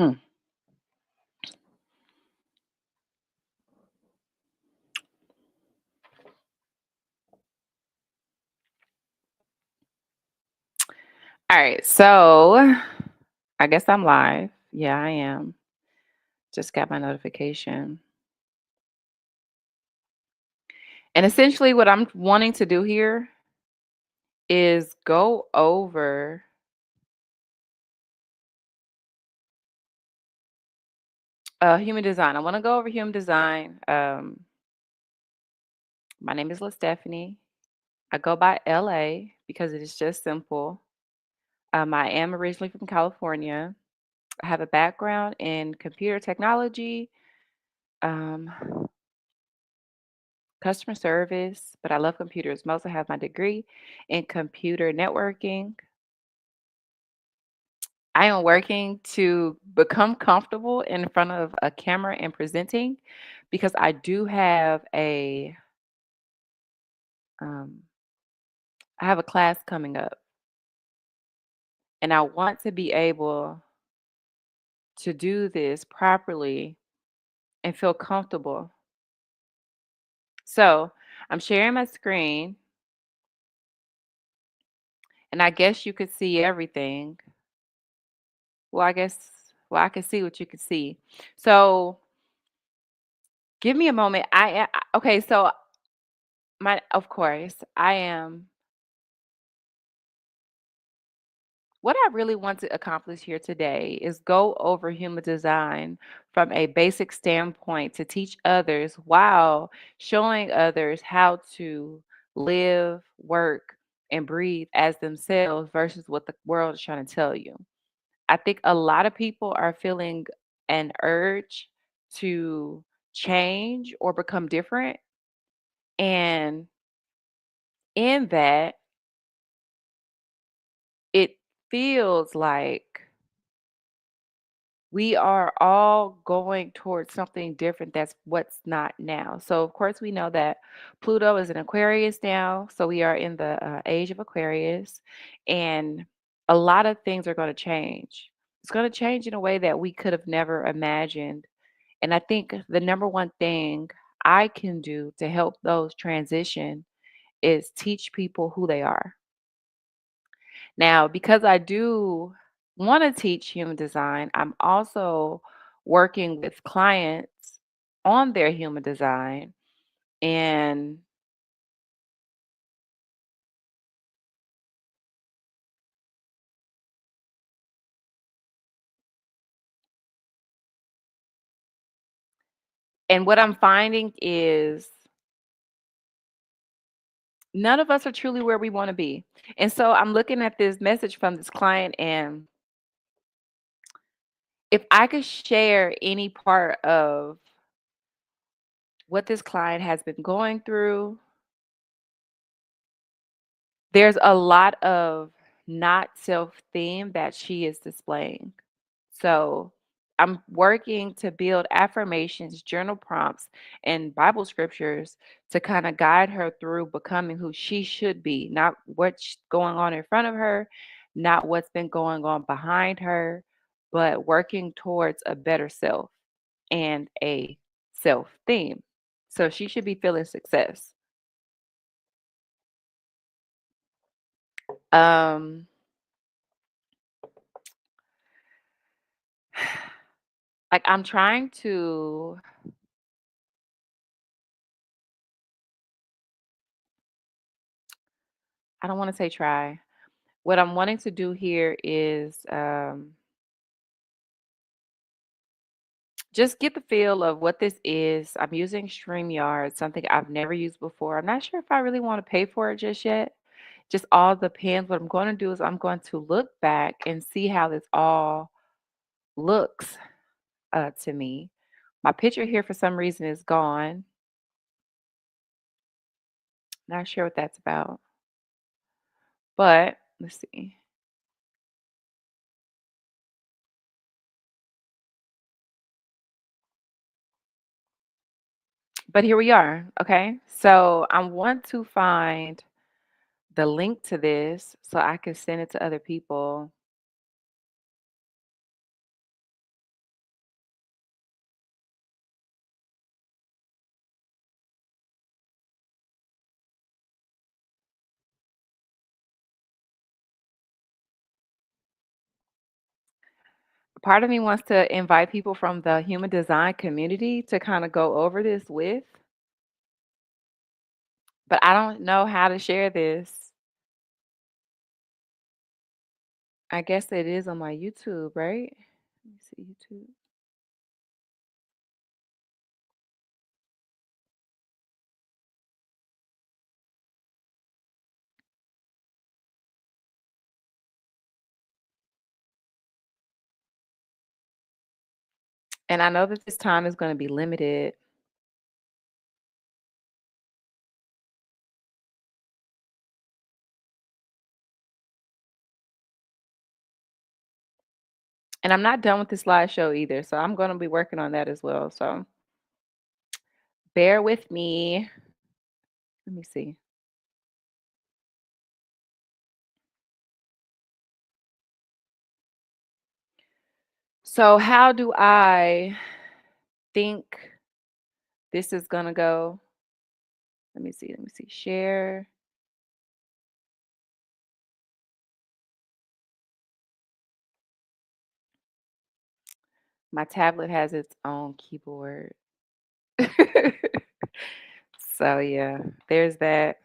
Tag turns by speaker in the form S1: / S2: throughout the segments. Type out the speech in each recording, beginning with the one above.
S1: Hmm. All right. So I guess I'm live. Yeah, I am. Just got my notification. And essentially, what I'm wanting to do here is go over human design. I want to go over human design. My name is La Stephanie. I go by LA because it is just simple. I am originally from California. I have a background in computer technology, um, customer service, but I love computers. Most I have my degree in computer networking. I am working to become comfortable in front of a camera and presenting because I do have um, I have a class coming up and I want to be able to do this properly and feel comfortable. So I'm sharing my screen and I guess you could see everything. Well, I can see what you can see. So give me a moment. Okay, so of course, I am what I really want to accomplish here today is go over human design from a basic standpoint to teach others while showing others how to live, work, and breathe as themselves versus what the world is trying to tell you. I think a lot of people are feeling an urge to change or become different. And in that, it feels like we are all going towards something different that's what's not now. So, of course, we know that Pluto is in Aquarius now. So, we are in the age of Aquarius, and a lot of things are going to change. It's going to change in a way that we could have never imagined. And I think the number one thing I can do to help those transition is teach people who they are. Now, because I do want to teach human design, I'm also working with clients on their human design and what I'm finding is none of us are truly where we want to be. And so I'm looking at this message from this client, and if I could share any part of what this client has been going through, there's a lot of not self-theme that she is displaying. So I'm working to build affirmations, journal prompts, and Bible scriptures to kind of guide her through becoming who she should be, not what's going on in front of her, not what's been going on behind her, but working towards a better self and a self theme. So she should be feeling success. Um, like I'm trying to, I don't want to say try. What I'm wanting to do here is just get the feel of what this is. I'm using StreamYard, something I've never used before. I'm not sure if I really want to pay for it just yet. Just all depends. What I'm going to do is I'm going to look back and see how this all looks to me. My picture here for some reason is gone. Not sure what that's about. But let's see. But here we are. Okay. So I want to find the link to this so I can send it to other people. Part of me wants to invite people from the human design community to kind of go over this with, but I don't know how to share this. I guess it is on my YouTube, right? Let me see YouTube. And I know that this time is going to be limited. And I'm not done with the slideshow either. So I'm going to be working on that as well. So bear with me. Let me see. So, how do I think this is going to go? Let me see. Let me see. Share. My tablet has its own keyboard. So, yeah, there's that.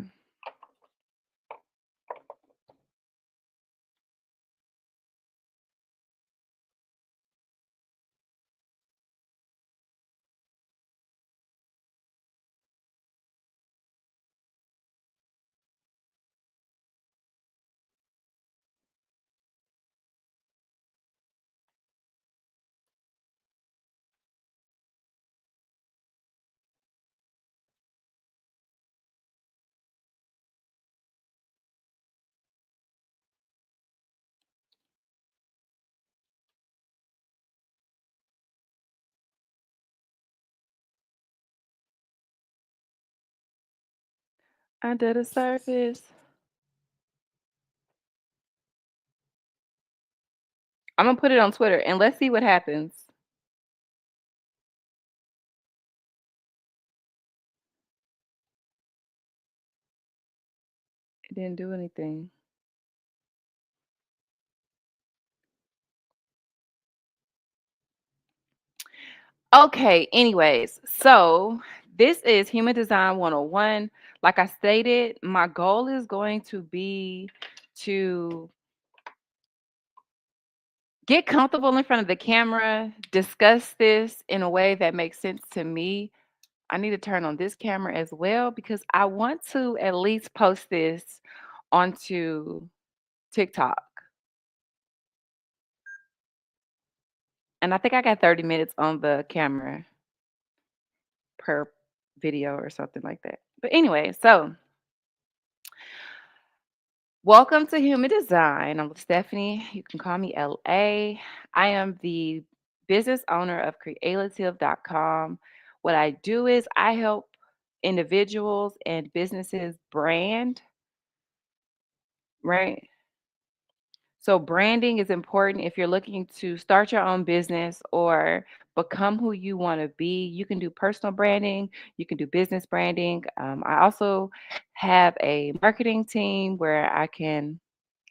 S1: Under the surface. I'm going to put it on Twitter and let's see what happens. It didn't do anything. Okay, anyways, so this is Human Design 101. Like I stated, my goal is going to be to get comfortable in front of the camera, discuss this in a way that makes sense to me. I need to turn on this camera as well because I want to at least post this onto TikTok. And I think I got 30 minutes on the camera per video or something like that. But anyway, so welcome to Human Design. I'm Stephanie. You can call me LA. I am the business owner of Creative.com. What I do is I help individuals and businesses brand, right? So, branding is important if you're looking to start your own business or become who you want to be. You can do personal branding, you can do business branding. I also have a marketing team where I can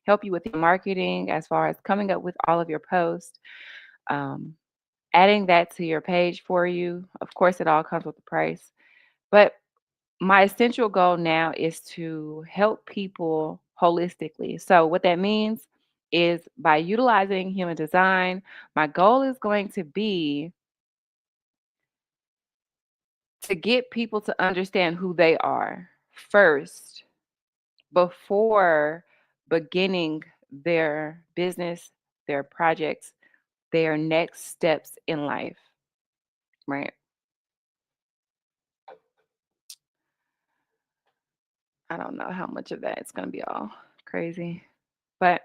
S1: help you with your marketing as far as coming up with all of your posts, um, adding that to your page for you. Of course, it all comes with a price. But my essential goal now is to help people holistically. So, what that means is by utilizing human design, my goal is going to be to get people to understand who they are first before beginning their business, their projects, their next steps in life, right? I don't know how much of that it's going to be all crazy, but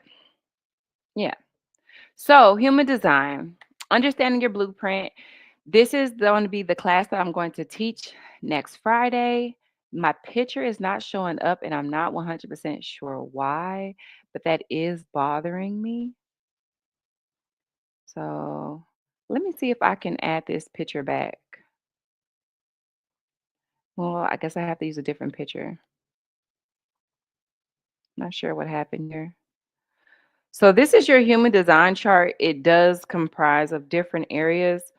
S1: yeah. So, human design, understanding your blueprint. This is going to be the class that I'm going to teach next Friday. My picture is not showing up, and I'm not 100% sure why, but that is bothering me. So, let me see if I can add this picture back. Well, I guess I have to use a different picture. Not sure what happened here. So this is your human design chart. It does comprise of different areas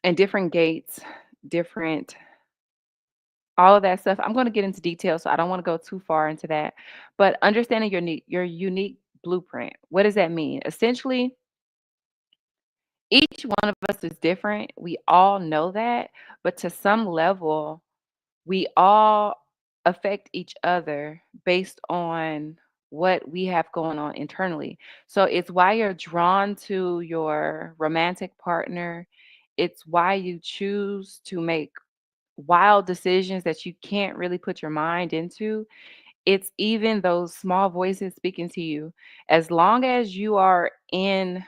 S1: and different gates, different all of that stuff. I'm going to get into detail, so I don't want to go too far into that. But understanding your unique blueprint. What does that mean? Essentially, each one of us is different. We all know that, but to some level, we all affect each other based on what we have going on internally. So it's why you're drawn to your romantic partner. It's why you choose to make wild decisions that you can't really put your mind into. It's even those small voices speaking to you. As long as you are in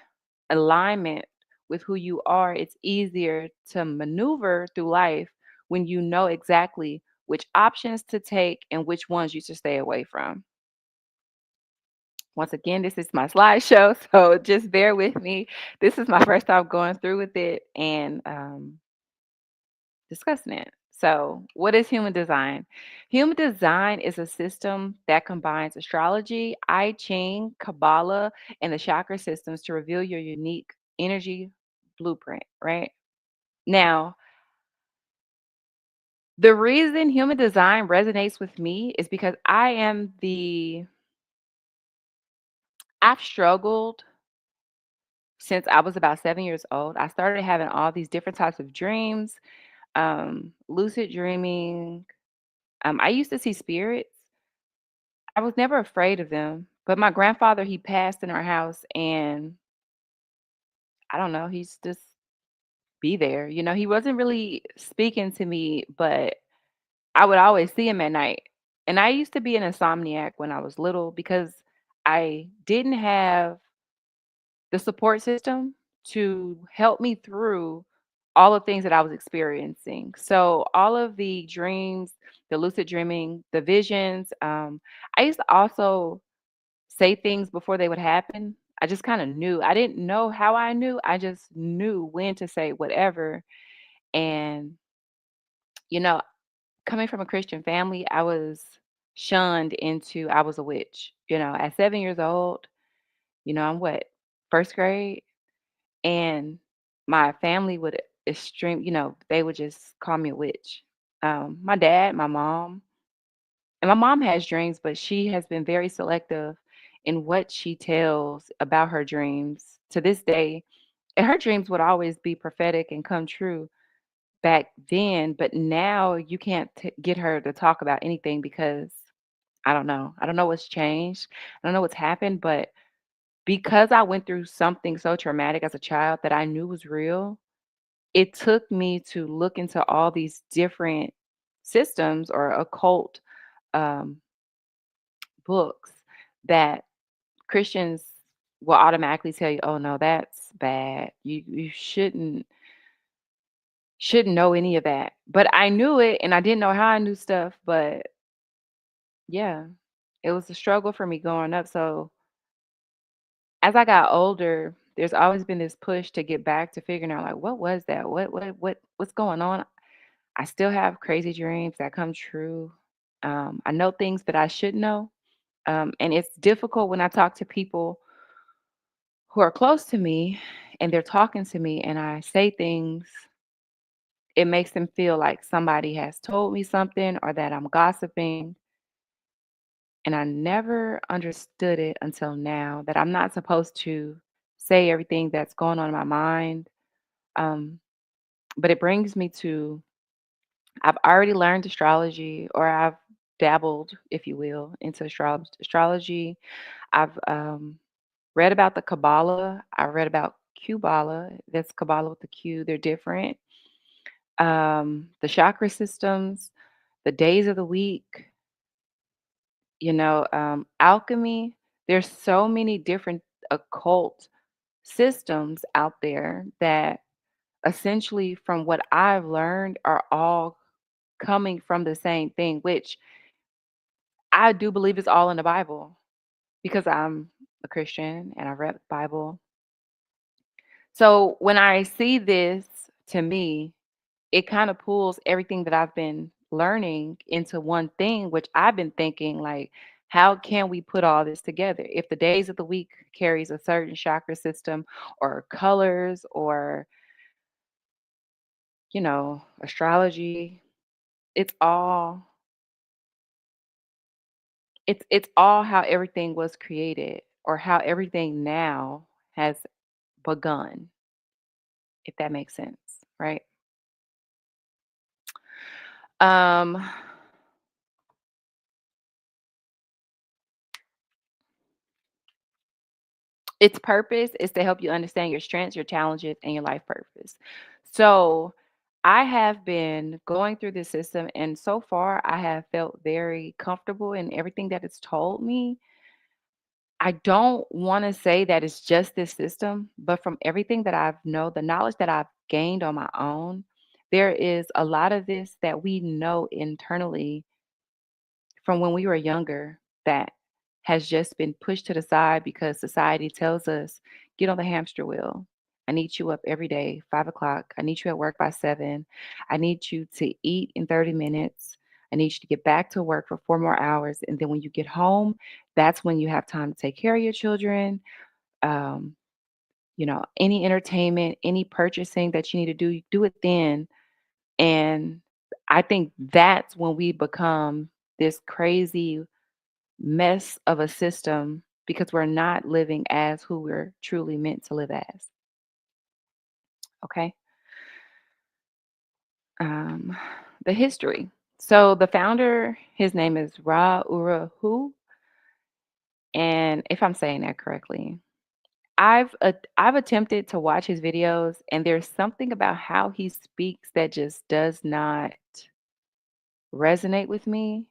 S1: alignment with who you are, it's easier to maneuver through life when you know exactly which options to take and which ones you should stay away from. Once again, this is my slideshow, so just bear with me. This is my first time going through with it and discussing it. So, what is human design? Human design is a system that combines astrology, I Ching, Kabbalah, and the chakra systems to reveal your unique energy blueprint, right? Now, the reason human design resonates with me is because I've struggled since I was about 7 years old. I started having all these different types of dreams, lucid dreaming. I used to see spirits. I was never afraid of them, but my grandfather, he passed in our house, and I don't know, he's just be there. He wasn't really speaking to me, but I would always see him at night. And I used to be an insomniac when I was little because I didn't have the support system to help me through all the things that I was experiencing. So, all of the dreams, the lucid dreaming, the visions, I used to also say things before they would happen. I just kind of knew. I didn't know how I knew. I just knew when to say whatever. And, you know, coming from a Christian family, I was shunned into I was a witch. At 7 years old, I'm what, first grade? And my family would they would just call me a witch. My dad, my mom, and my mom has dreams, but she has been very selective in what she tells about her dreams to this day. And her dreams would always be prophetic and come true back then, but now you can't get her to talk about anything because I don't know. I don't know what's changed. I don't know what's happened, but because I went through something so traumatic as a child that I knew was real, it took me to look into all these different systems or occult um, books that Christians will automatically tell you, "Oh no, that's bad. You shouldn't know any of that." But I knew it, and I didn't know how I knew stuff. But yeah, it was a struggle for me growing up. So as I got older, there's always been this push to get back to figuring out like what was that? What's going on? I still have crazy dreams that come true. I know things that I should know. And it's difficult when I talk to people who are close to me and they're talking to me and I say things, it makes them feel like somebody has told me something or that I'm gossiping. And I never understood it until now that I'm not supposed to say everything that's going on in my mind. Um, but it brings me to I've already learned astrology, or I've dabbled, if you will, into astrology. I've read about the Kabbalah. I read about Qbala. That's Kabbalah with the Q. They're different. The chakra systems, the days of the week, alchemy. There's so many different occult systems out there that essentially, from what I've learned, are all coming from the same thing, which I do believe is all in the Bible because I'm a Christian and I read the Bible. So when I see this, to me, it kind of pulls everything that I've been learning into one thing, which I've been thinking like, How can we put all this together? If the days of the week carries a certain chakra system or colors or, astrology, it's all it's all how everything was created or how everything now has begun, if that makes sense, right? Um its purpose is to help you understand your strengths, your challenges, and your life purpose. So, I have been going through this system, and so far, I have felt very comfortable in everything that it's told me. I don't want to say that it's just this system, but from everything that I've know, the knowledge that I've gained on my own, there is a lot of this that we know internally from when we were younger that has just been pushed to the side because society tells us, get on the hamster wheel. I need you up every day, 5 o'clock. I need you at work by 7. I need you to eat in 30 minutes. I need you to get back to work for 4 more hours. And then when you get home, that's when you have time to take care of your children. Um, any entertainment, any purchasing that you need to do, you do it then. And I think that's when we become this crazy mess of a system because we're not living as who we're truly meant to live as. Okay. Um, the history. So the founder, his name is Ra Uru, and if I'm saying that correctly, I've attempted to watch his videos, and there's something about how he speaks that just does not resonate with me.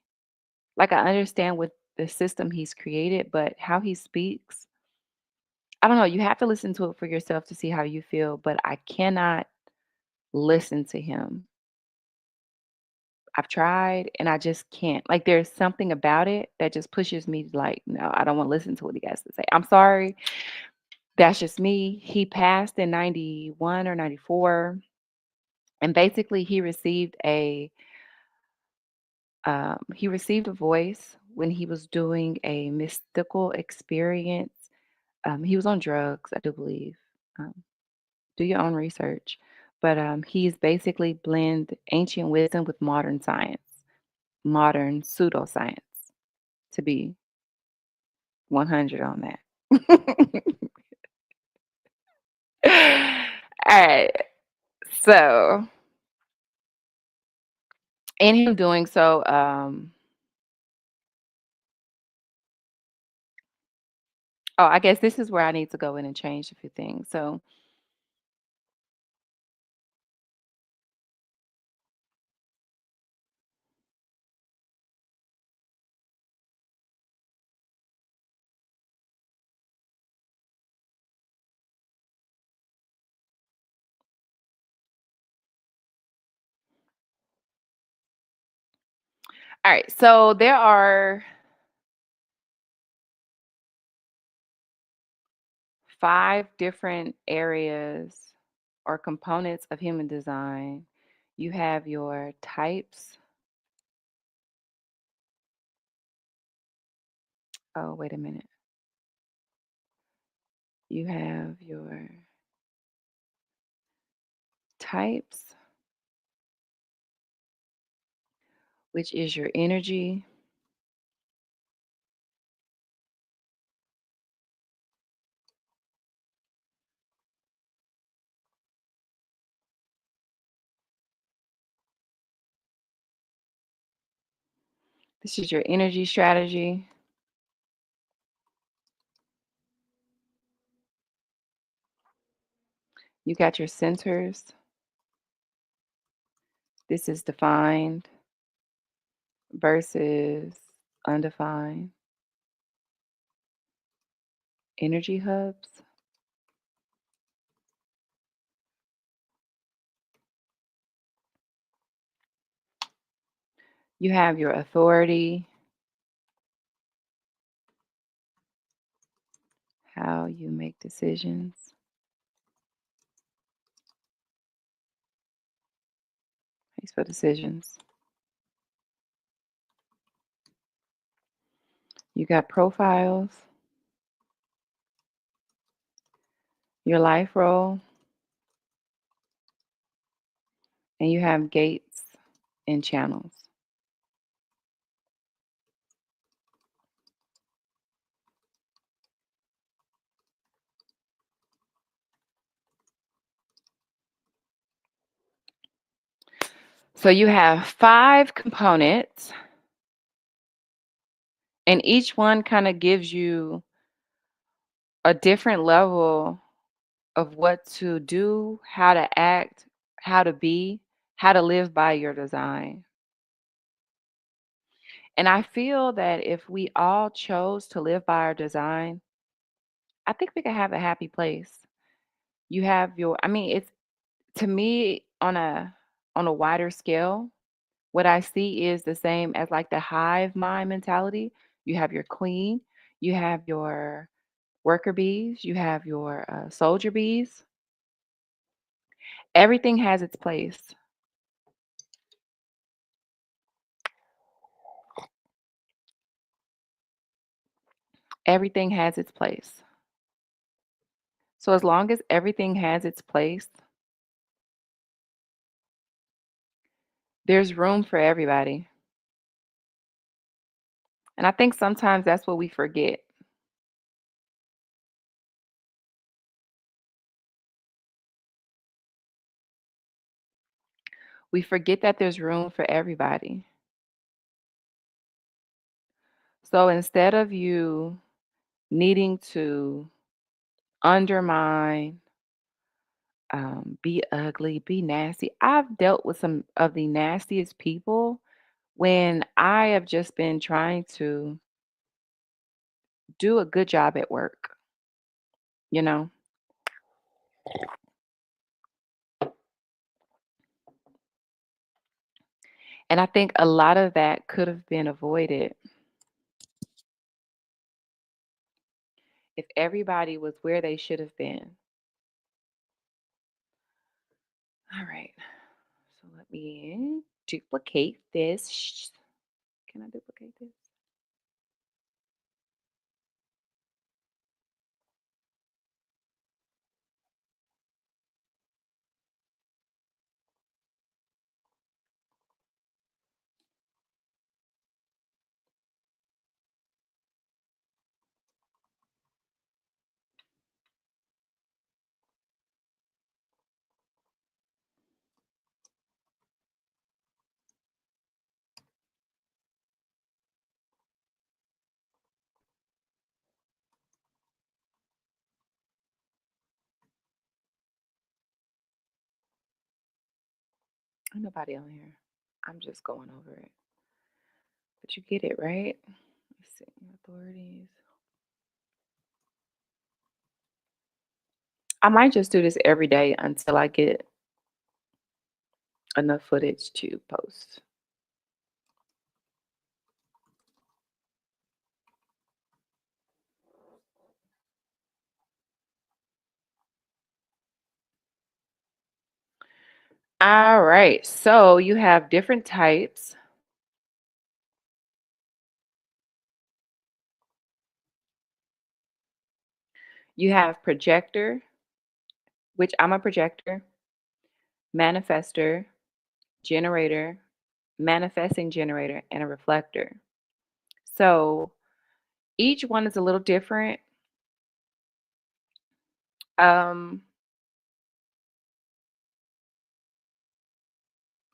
S1: Like I understand with the system he's created, but how he speaks, I don't know, you have to listen to it for yourself to see how you feel, but I cannot listen to him. I've tried and I just can't. Like there's something about it that just pushes me like, no, I don't want to listen to what he has to say. I'm sorry. That's just me. He passed in 91 or 94 and basically he received a voice when he was doing a mystical experience. He was on drugs, I do believe. Um, do your own research. But he's basically blend ancient wisdom with modern science, modern pseudoscience, to be 100 on that. All right. So, in him doing so, I guess this is where I need to go in and change a few things. So, all right. So, there are 5 different areas or components of human design. You have your types. Oh, wait a minute. You have your types, which is your energy. This is your energy strategy. You got your centers. This is defined versus undefined. Energy hubs. You have your authority, how you make decisions. Thanks for decisions. You got profiles, your life role, and you have gates and channels. So you have 5 components, and each one kind of gives you a different level of what to do, how to act, how to be, how to live by your design. And I feel that if we all chose to live by our design, I think we could have a happy place. You have your I mean, it's to me on a wider scale, what I see is the same as like the hive mind mentality. You have your queen, you have your worker bees, you have your soldier bees. Everything has its place. Everything has its place. So as long as everything has its place, there's room for everybody. And I think sometimes that's what we forget. We forget that there's room for everybody. So instead of you needing to undermine, be ugly, be nasty, I've dealt with some of the nastiest people when I have just been trying to do a good job at work, you know? And I think a lot of that could have been avoided if everybody was where they should have been. All right. So let me duplicate this. Can I duplicate this? Ain't nobody on here. I'm just going over it. But you get it, right? Let's see. Authorities. I might just do this every day until I get enough footage to post. All right. So you have different types. You have projector, which I'm a projector, manifester, generator, manifesting generator, and a reflector. So each one is a little different. Um,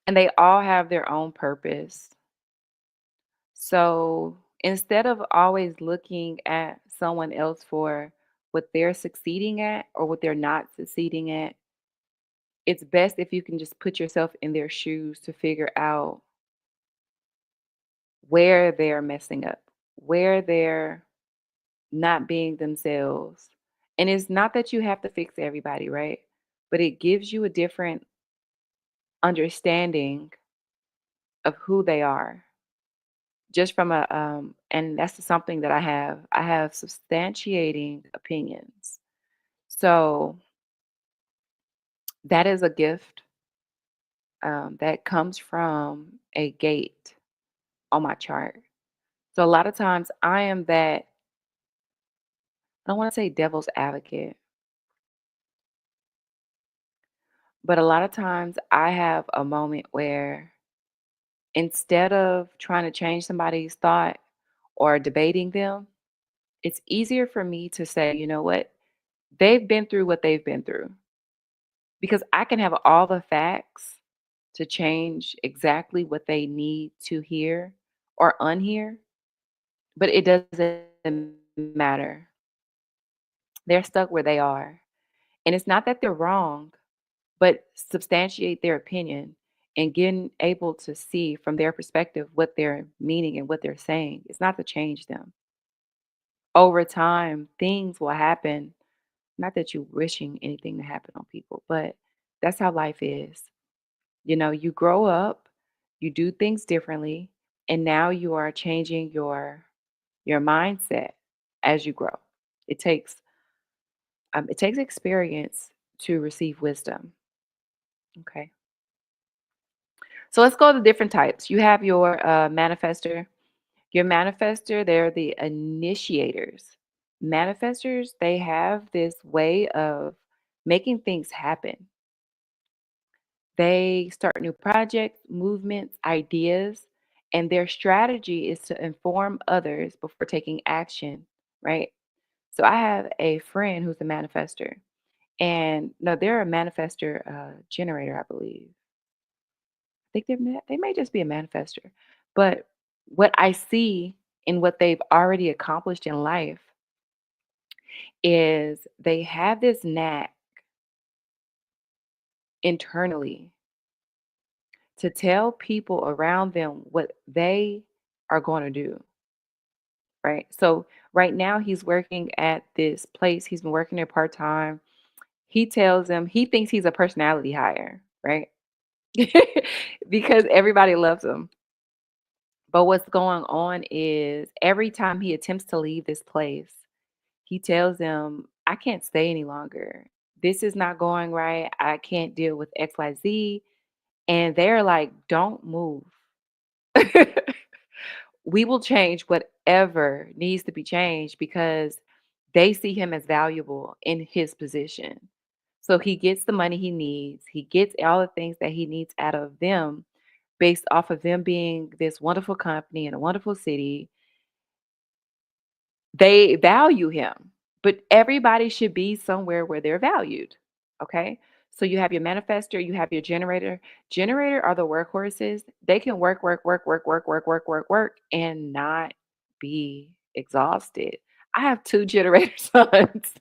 S1: and they all have their own purpose. So instead of always looking at someone else for what they're succeeding at or what they're not succeeding at, it's best if you can just put yourself in their shoes to figure out where they're messing up, where they're not being themselves. And it's not that you have to fix everybody, right? But it gives you a different understanding of who they are. Just from a and that's something that I have substantiating opinions. So that is a gift that comes from a gate on my chart. So a lot of times I am that, I don't want to say devil's advocate, but a lot of times I have a moment where instead of trying to change somebody's thought or debating them, it's easier for me to say, you know what? They've been through what they've been through because I can have all the facts to change exactly what they need to hear or unhear, but it doesn't matter. They're stuck where they are. And it's not that they're wrong, but substantiate their opinion and getting able to see from their perspective what they're meaning and what they're saying. It's not to change them. Over time, things will happen. Not that you're wishing anything to happen on people, but that's how life is. You know, you grow up, you do things differently, and now you are changing your mindset as you grow. It takes experience to receive wisdom. Okay. So let's go to different types. You have your manifester. Your manifester, they're the initiators. Manifestors, they have this way of making things happen. They start new projects, movements, ideas, and their strategy is to inform others before taking action, right? So I have a friend who's a manifester, and no, they're a manifester generator, I believe. I think they may just be a manifester, but what I see in what they've already accomplished in life is they have this knack internally to tell people around them what they are going to do, right? So right now he's working at this place. He's been working there part time. He tells them he thinks he's a personality hire, right? Because everybody loves him. But what's going on is every time he attempts to leave this place, he tells them, I can't stay any longer. This is not going right. I can't deal with XYZ. And they're like, don't move. We will change whatever needs to be changed because they see him as valuable in his position. So he gets the money he needs, he gets all the things that he needs out of them based off of them being this wonderful company in a wonderful city. They value him, but everybody should be somewhere where they're valued. Okay. So you have your manifestor, you have your generator. Generator are the workhorses. They can work, work, work, work, work, work, work, work, work, and not be exhausted. I have two generator sons.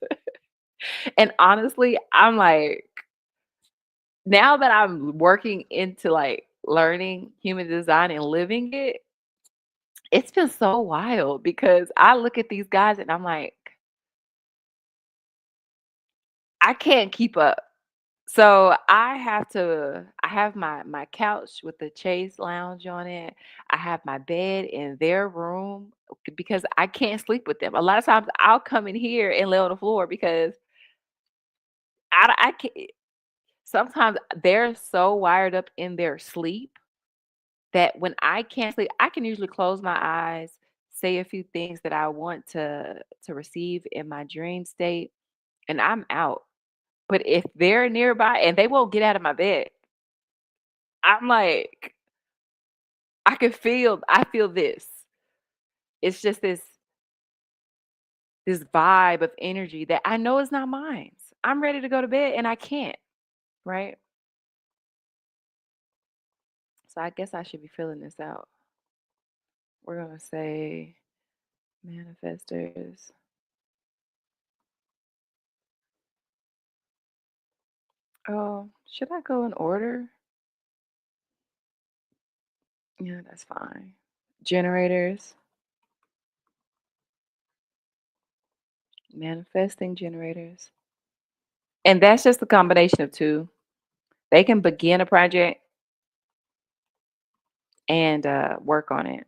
S1: And honestly, I'm like, now that I'm working into like learning human design and living it, it's been so wild because I look at these guys and I'm like, I can't keep up. So I have my couch with the Chase lounge on it. I have my bed in their room because I can't sleep with them. A lot of times I'll come in here and lay on the floor because I can't. Sometimes they're so wired up in their sleep that when I can't sleep, I can usually close my eyes, say a few things that I want to receive in my dream state, and I'm out. But if they're nearby and they won't get out of my bed, I'm like, I feel this. It's just this vibe of energy that I know is not mine. I'm ready to go to bed and I can't, right? So I guess I should be filling this out. We're gonna say manifestors. Oh, should I go in order? Yeah, that's fine. Generators, manifesting generators. And that's just a combination of two. They can begin a project and work on it.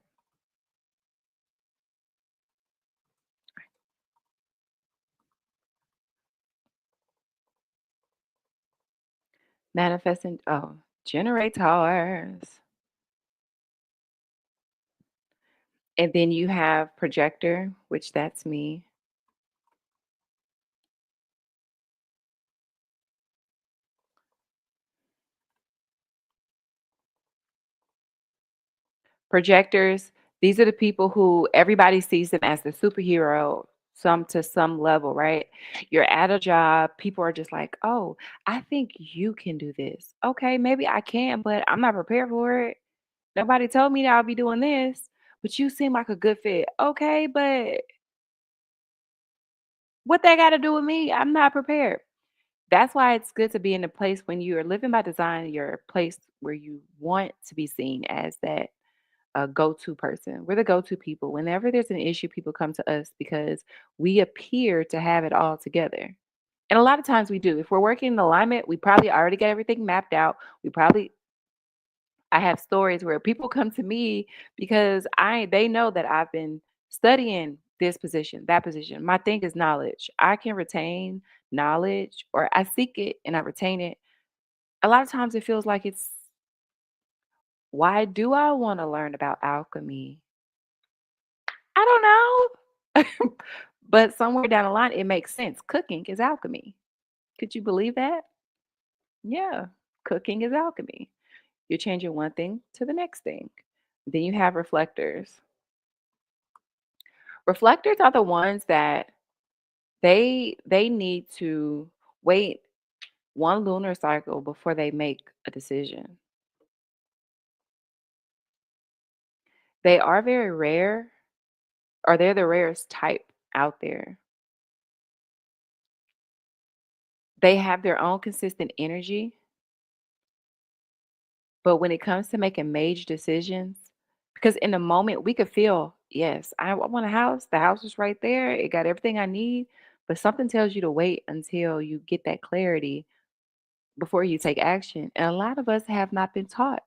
S1: Manifesting, oh, generators. And then you have projector, which that's me. Projectors, these are the people who everybody sees them as the superhero, some to some level, right? You're at a job, people are just like, "Oh, I think you can do this." Okay, maybe I can, but I'm not prepared for it. Nobody told me that I'll be doing this, but you seem like a good fit. Okay, but what that got to do with me? I'm not prepared. That's why it's good to be in a place when you are living by design, you're a place where you want to be seen as that a go-to person. We're the go-to people. Whenever there's an issue, people come to us because we appear to have it all together. And a lot of times we do. If we're working in alignment, we probably already got everything mapped out. I have stories where people come to me because I they know that I've been studying this position, that position. My thing is knowledge. I can retain knowledge or I seek it and I retain it. A lot of times it feels like it's why do I want to learn about alchemy? I don't know. But somewhere down the line, it makes sense. Cooking is alchemy. Could you believe that? Yeah, cooking is alchemy. You're changing one thing to the next thing. Then you have reflectors. Reflectors are the ones that they need to wait one lunar cycle before they make a decision. They are very rare, or they're the rarest type out there. They have their own consistent energy. But when it comes to making major decisions, because in the moment we could feel, yes, I want a house. The house is right there. It got everything I need. But something tells you to wait until you get that clarity before you take action. And a lot of us have not been taught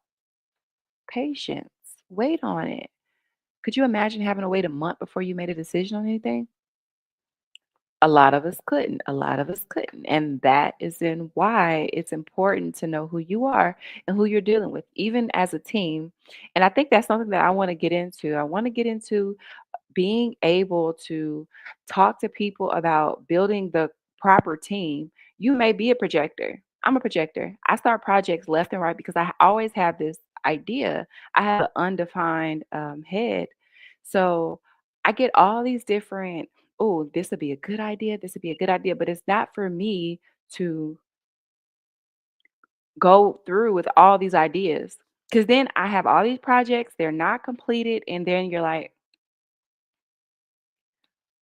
S1: patience. Wait on it. Could you imagine having to wait a month before you made a decision on anything? A lot of us couldn't. A lot of us couldn't. And that is in why it's important to know who you are and who you're dealing with, even as a team. And I think that's something that I want to get into. I want to get into being able to talk to people about building the proper team. You may be a projector. I'm a projector. I start projects left and right because I always have this idea. I have an undefined head. So I get all these different, oh, this would be a good idea. This would be a good idea. But it's not for me to go through with all these ideas. Because then I have all these projects, they're not completed. And then you're like,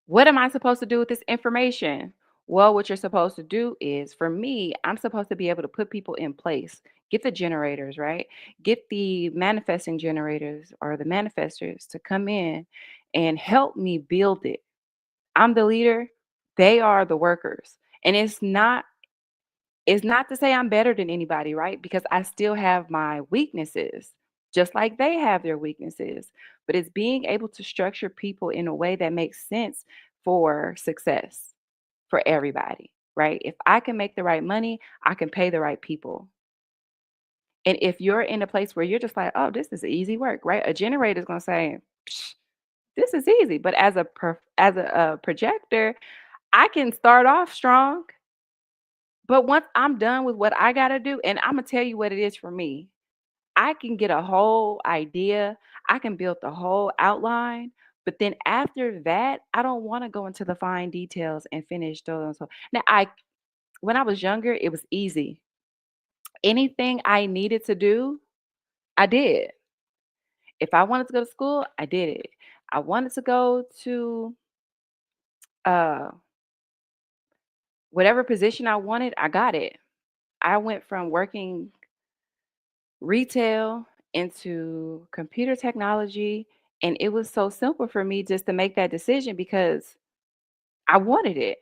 S1: what am I supposed to do with this information? Well, what you're supposed to do is, for me, I'm supposed to be able to put people in place, get the generators, right? Get the manifesting generators or the manifestors to come in and help me build it. I'm the leader, they are the workers. And it's not to say I'm better than anybody, right? Because I still have my weaknesses, just like they have their weaknesses. But it's being able to structure people in a way that makes sense for success for everybody, right? If I can make the right money, I can pay the right people. And if you're in a place where you're just like, oh, this is easy work, right? A generator is going to say, "Psh, this is easy. But as a projector, I can start off strong. But once I'm done with what I gotta do, and Imma tell you what it is for me, I can get a whole idea, I can build the whole outline, but then after that, I don't wanna go into the fine details and finish those. Now I when I was younger, it was easy. Anything I needed to do, I did. If I wanted to go to school, I did it. I wanted to go to, uh, whatever position I wanted, I got it. I went from working retail into computer technology. And it was so simple for me just to make that decision because I wanted it.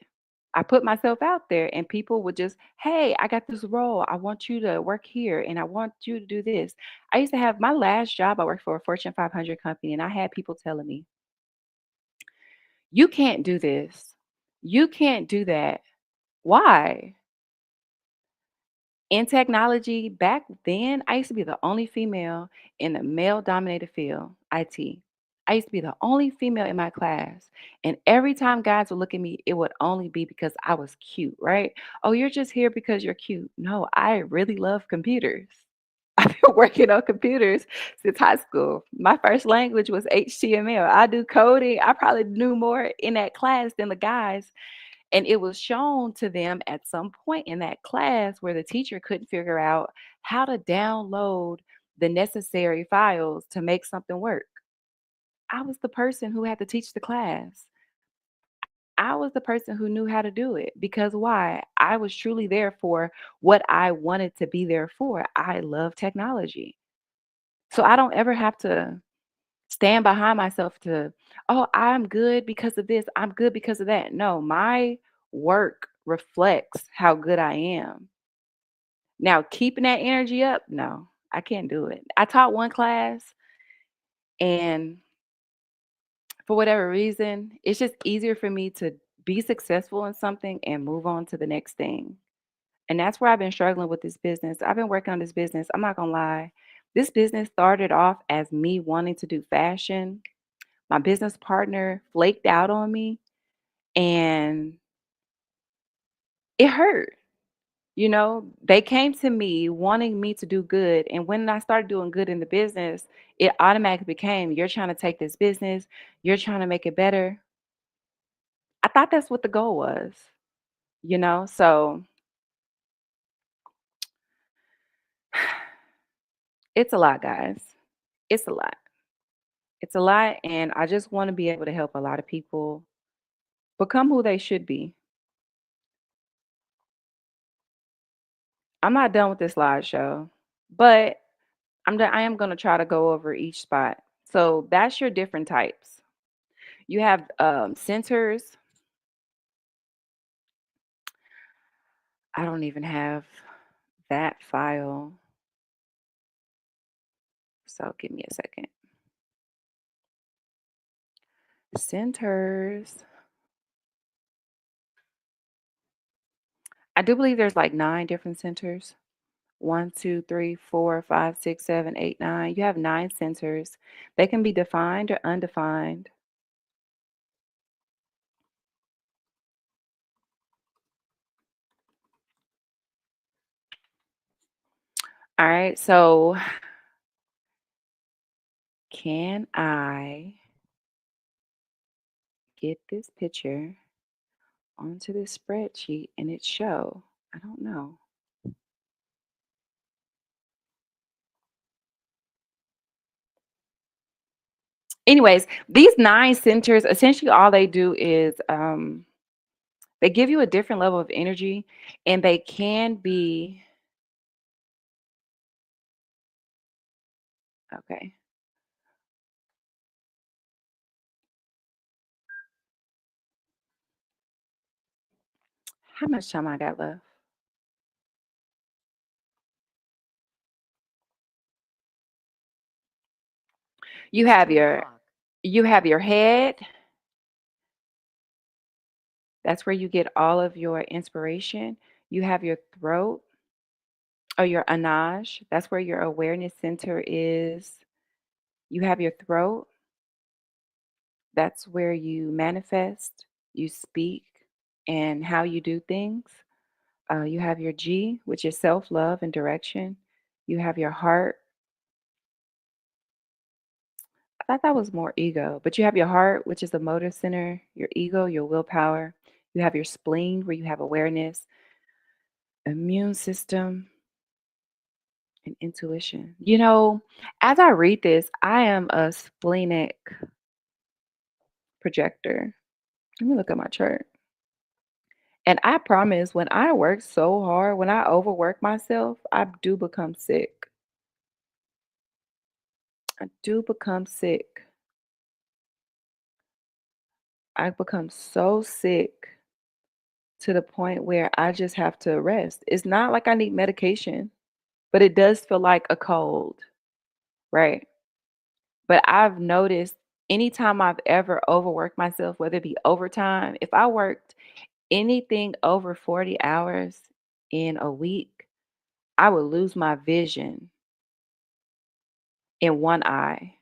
S1: I put myself out there and people would just, hey, I got this role. I want you to work here and I want you to do this. I used to have my last job, I worked for a Fortune 500 company, and I had people telling me, you can't do this. You can't do that. Why? In technology, back then, I used to be the only female in a male dominated field, IT. I used to be the only female in my class. And every time guys would look at me, it would only be because I was cute, right? Oh, you're just here because you're cute. No, I really love computers. I've been working on computers since high school. My first language was HTML. I do coding. I probably knew more in that class than the guys. And it was shown to them at some point in that class where the teacher couldn't figure out how to download the necessary files to make something work. I was the person who had to teach the class. I was the person who knew how to do it because why? I was truly there for what I wanted to be there for. I love technology. So I don't ever have to stand behind myself to, oh, I'm good because of this. I'm good because of that. No, my work reflects how good I am. Now, keeping that energy up, no, I can't do it. I taught one class and for whatever reason, it's just easier for me to be successful in something and move on to the next thing. And that's where I've been struggling with this business. I've been working on this business. I'm not going to lie. This business started off as me wanting to do fashion. My business partner flaked out on me and it hurt. You know, they came to me wanting me to do good. And when I started doing good in the business, it automatically became, you're trying to take this business, you're trying to make it better. I thought that's what the goal was, you know? So it's a lot, guys. It's a lot. It's a lot. And I just want to be able to help a lot of people become who they should be. I'm not done with this slideshow, but I am going to try to go over each spot. So that's your different types. You have centers. I don't even have that file. So give me a second. Centers. I do believe there's like 9 different centers. One, two, three, four, five, six, seven, eight, nine. You have 9 centers. They can be defined or undefined. All right. So can I get this picture onto this spreadsheet and it show? I don't know. Anyways, these 9 centers, essentially all they do is they give you a different level of energy and they can be okay. How much time I got left? You have your head. That's where you get all of your inspiration. You have your throat or your anaj. That's where your awareness center is. You have your throat. That's where you manifest, you speak, and how you do things. You have your G, which is self love and direction. You have your heart. I thought that was more ego, but you have your heart, which is the motor center, your ego, your willpower. You have your spleen, where you have awareness, immune system, and intuition. You know, as I read this, I am a splenic projector. Let me look at my chart. And I promise, when I work so hard, when I overwork myself, I do become sick. I do become sick. I become so sick to the point where I just have to rest. It's not like I need medication, but it does feel like a cold, right? But I've noticed anytime I've ever overworked myself, whether it be overtime, if I worked anything over 40 hours in a week, I would lose my vision in one eye.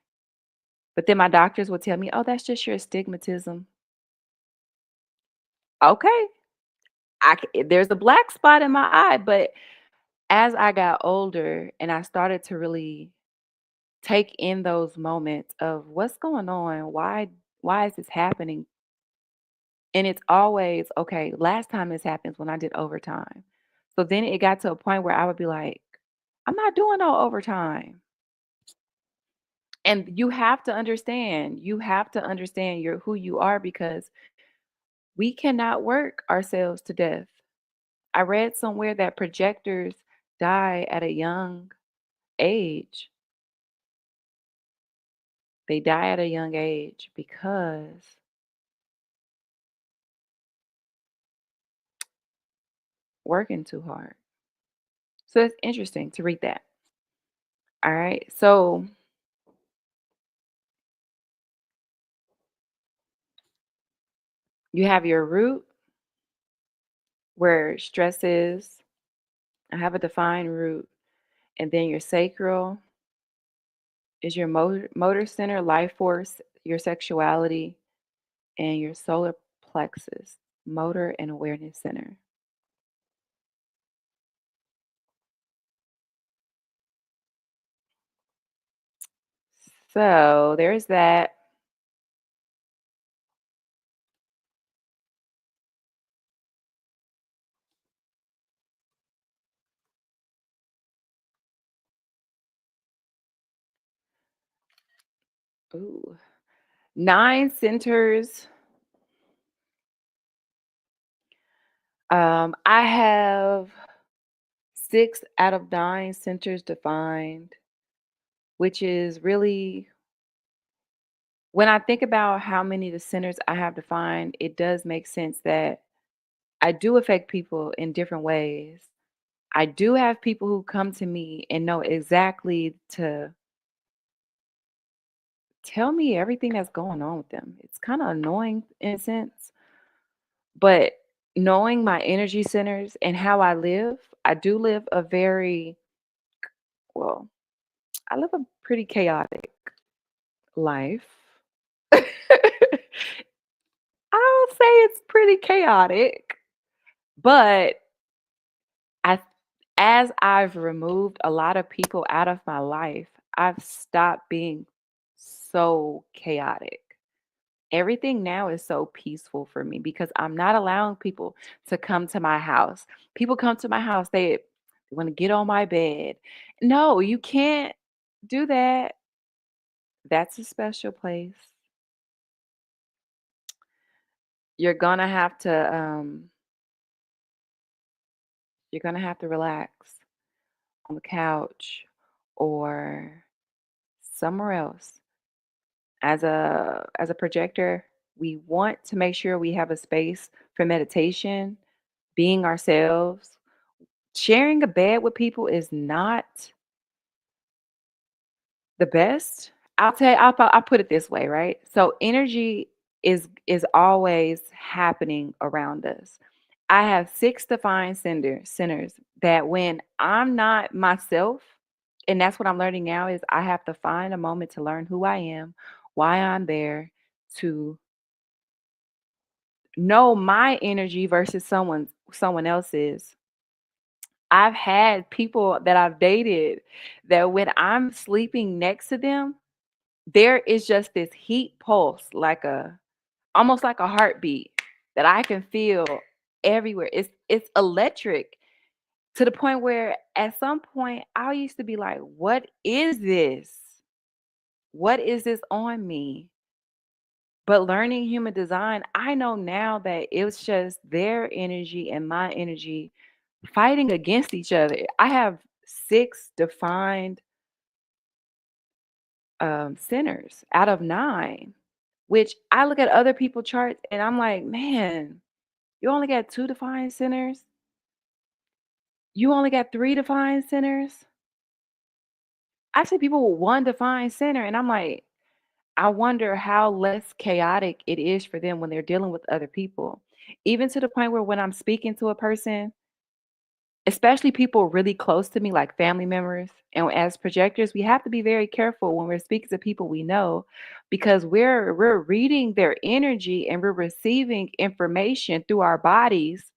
S1: But then my doctors would tell me, "Oh, that's just your astigmatism." Okay, there's a black spot in my eye, but as I got older and I started to really take in those moments of what's going on, why is this happening? And it's always, okay, last time this happens when I did overtime. So then it got to a point where I would be like, I'm not doing no overtime. And you have to understand your who you are because we cannot work ourselves to death. I read somewhere that projectors die at a young age. They die at a young age because working too hard. So it's interesting to read that. All right. So you have your root where stress is. I have a defined root. And then your sacral is your motor center, life force, your sexuality, and your solar plexus, motor and awareness center. So there's that. Ooh. 9 centers. I have 6 out of 9 centers defined, which is really, when I think about how many of the centers I have defined, it does make sense that I do affect people in different ways. I do have people who come to me and know exactly to tell me everything that's going on with them. It's kind of annoying in a sense, but knowing my energy centers and how I do live a very, well, I live a pretty chaotic life. I'll say it's pretty chaotic, but I as I've removed a lot of people out of my life, I've stopped being so chaotic. Everything now is so peaceful for me because I'm not allowing people to come to my house. People come to my house, they want to get on my bed. No, you can't do that. That's a special place. You're gonna have to relax on the couch or somewhere else. As a projector, we want to make sure we have a space for meditation, being ourselves. Sharing a bed with people is not the best. I'll tell you, I'll put it this way, right? So energy is always happening around us. I have 6 defined centers that when I'm not myself, and that's what I'm learning now is I have to find a moment to learn who I am, why I'm there, to know my energy versus someone else's. I've had people that I've dated that when I'm sleeping next to them, there is just this heat pulse, like a almost like a heartbeat that I can feel everywhere. It's electric to the point where at some point I used to be like, "What is this? What is this on me?" But learning human design, I know now that it's just their energy and my energy fighting against each other. I have 6 defined centers out of 9, which I look at other people charts and I'm like, man, you only got 2 defined centers. You only got 3 defined centers. I see people with 1 defined center, and I'm like, I wonder how less chaotic it is for them when they're dealing with other people. Even to the point where when I'm speaking to a person, especially people really close to me, like family members. And as projectors, we have to be very careful when we're speaking to people we know because we're reading their energy and we're receiving information through our bodies.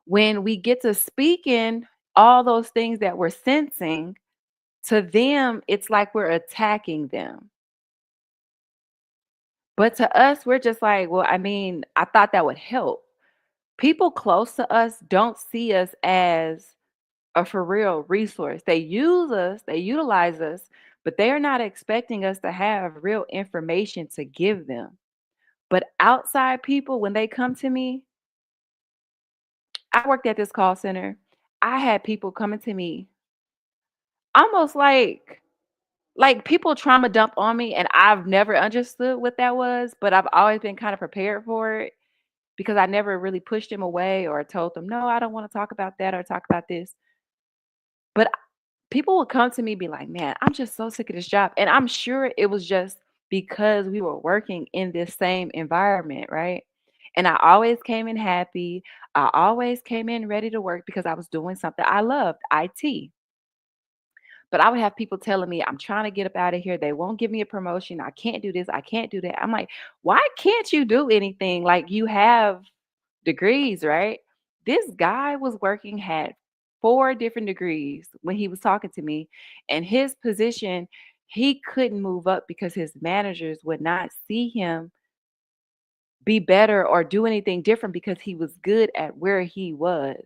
S1: When we get to speaking all those things that we're sensing, to them, it's like we're attacking them. But to us, we're just like, well, I mean, I thought that would help. People close to us don't see us as a for real resource. They use us, they utilize us, but they are not expecting us to have real information to give them. But outside people, when they come to me, I worked at this call center. I had people coming to me almost like people trauma dump on me, and I've never understood what that was, but I've always been kind of prepared for it because I never really pushed them away or told them, no, I don't want to talk about that or talk about this. But people would come to me be like, man, I'm just so sick of this job. And I'm sure it was just because we were working in this same environment, right? And I always came in happy. I always came in ready to work because I was doing something I loved, IT. But I would have people telling me, I'm trying to get up out of here. They won't give me a promotion. I can't do this. I can't do that. I'm like, why can't you do anything? Like you have degrees, right? This guy was working, had 4 different degrees when he was talking to me, and his position, he couldn't move up because his managers would not see him be better or do anything different because he was good at where he was.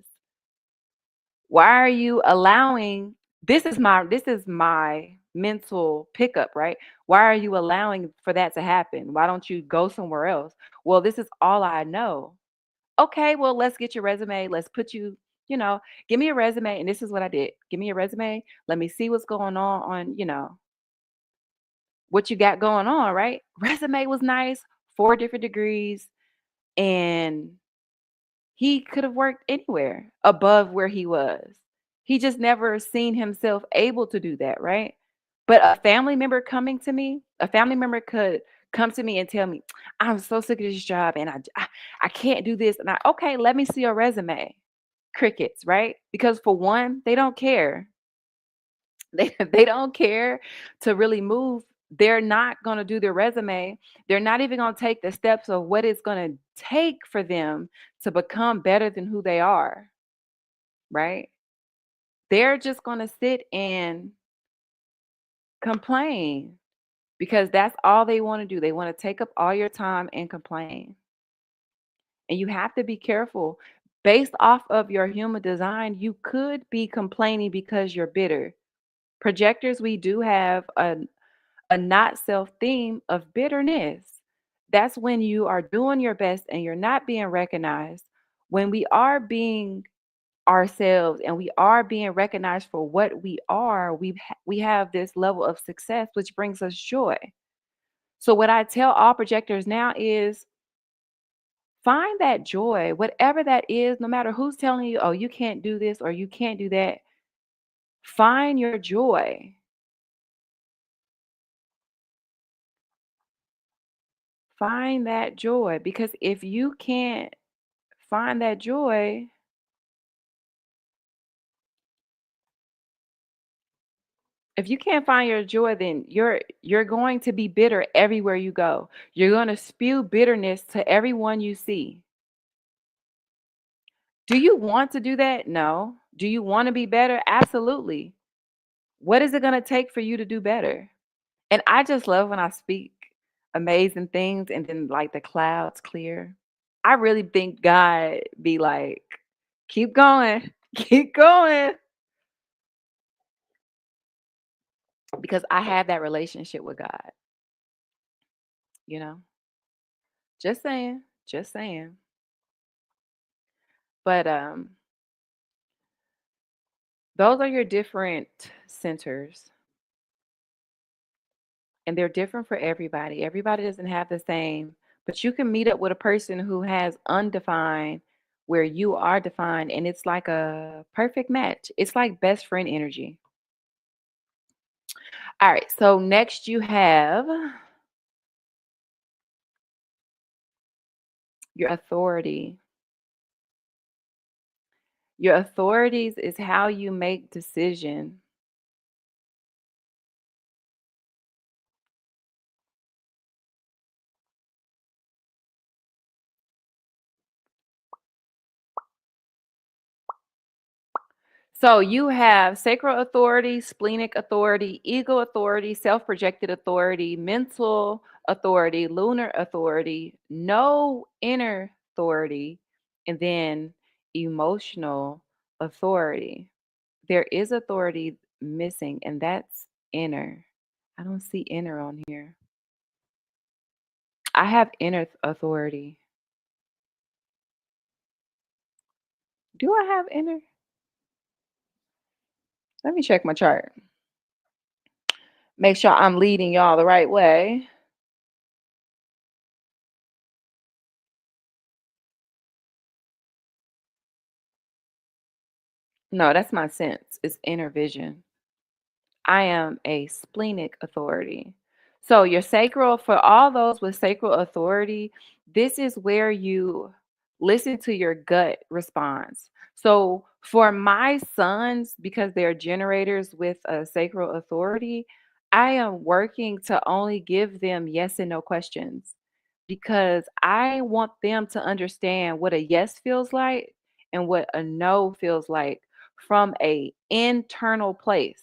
S1: Why are you allowing this is my mental pickup, right? Why are you allowing for that to happen? Why don't you go somewhere else? Well, this is all I know. Okay, well, let's get your resume. Let's put you, you know, give me a resume. And this is what I did. Give me a resume. Let me see what's going on, what you got going on, right? Resume was nice, 4 different degrees, and he could have worked anywhere above where he was. He just never seen himself able to do that, right? But a family member coming to me, a family member could come to me and tell me, I'm so sick of this job and I can't do this. And okay, let me see your resume. Crickets, right? Because for one, they don't care. They don't care to really move. They're not going to do their resume. They're not even going to take the steps of what it's going to take for them to become better than who they are, right? They're just going to sit and complain because that's all they want to do. They want to take up all your time and complain. And you have to be careful. Based off of your human design, you could be complaining because you're bitter. Projectors, we do have a not self theme of bitterness. That's when you are doing your best and you're not being recognized. When we are being ourselves and we are being recognized for what we are, we have this level of success which brings us joy. So what I tell all projectors now is find that joy, whatever that is, no matter who's telling you, oh, you can't do this or you can't do that. Find your joy. Find that joy because if you can't find that joy, if you can't find your joy, then you're going to be bitter everywhere you go. You're going to spew bitterness to everyone you see. Do you want to do that? No. Do you want to be better? Absolutely. What is it going to take for you to do better? And I just love when I speak amazing things and then like the clouds clear. I really think God be like, keep going, keep going. Because I have that relationship with God, you know. Just saying, just saying. But those are your different centers and they're different for everybody. Everybody doesn't have the same, but you can meet up with a person who has undefined where you are defined and it's like a perfect match. It's like best friend energy. All right, so next you have your authority. Your authorities is how you make decision. So you have sacral authority, splenic authority, ego authority, self-projected authority, mental authority, lunar authority, no inner authority, and then emotional authority. There is authority missing, and that's inner. I don't see inner on here. I have inner authority. Do I have inner? Let me check my chart. Make sure I'm leading y'all the right way. No, that's my sense. It's inner vision. I am a splenic authority. So your sacral, for all those with sacral authority, this is where you listen to your gut response. So for my sons, because they're generators with a sacral authority, I am working to only give them yes and no questions because I want them to understand what a yes feels like and what a no feels like from a internal place.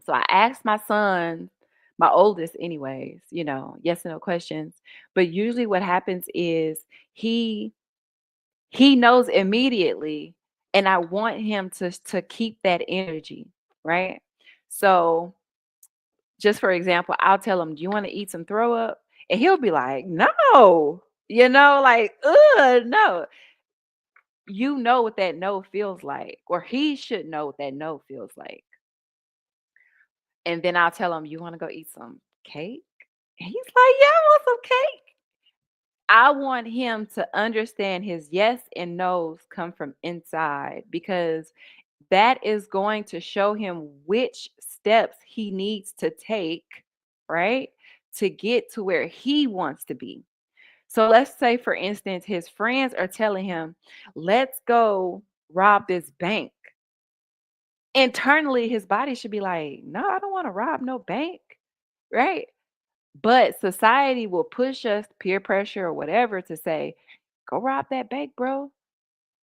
S1: So I asked my son, my oldest anyways, yes and no questions. But usually what happens is he he knows immediately and I want him to keep that energy, right? So just for example, I'll tell him, "Do you want to eat some throw up?" And he'll be like, "No." Like, "Ugh, no." You know what that no feels like, or he should know what that no feels like. And then I'll tell him, "You wanna go eat some cake?" And he's like, "Yeah, I want some cake." I want him to understand his yes and no's come from inside because that is going to show him which steps he needs to take, right? To get to where he wants to be. So let's say, for instance, his friends are telling him, "Let's go rob this bank." Internally, his body should be like, "No, I don't want to rob no bank." Right? But society will push us, peer pressure or whatever, to say, "Go rob that bank, bro."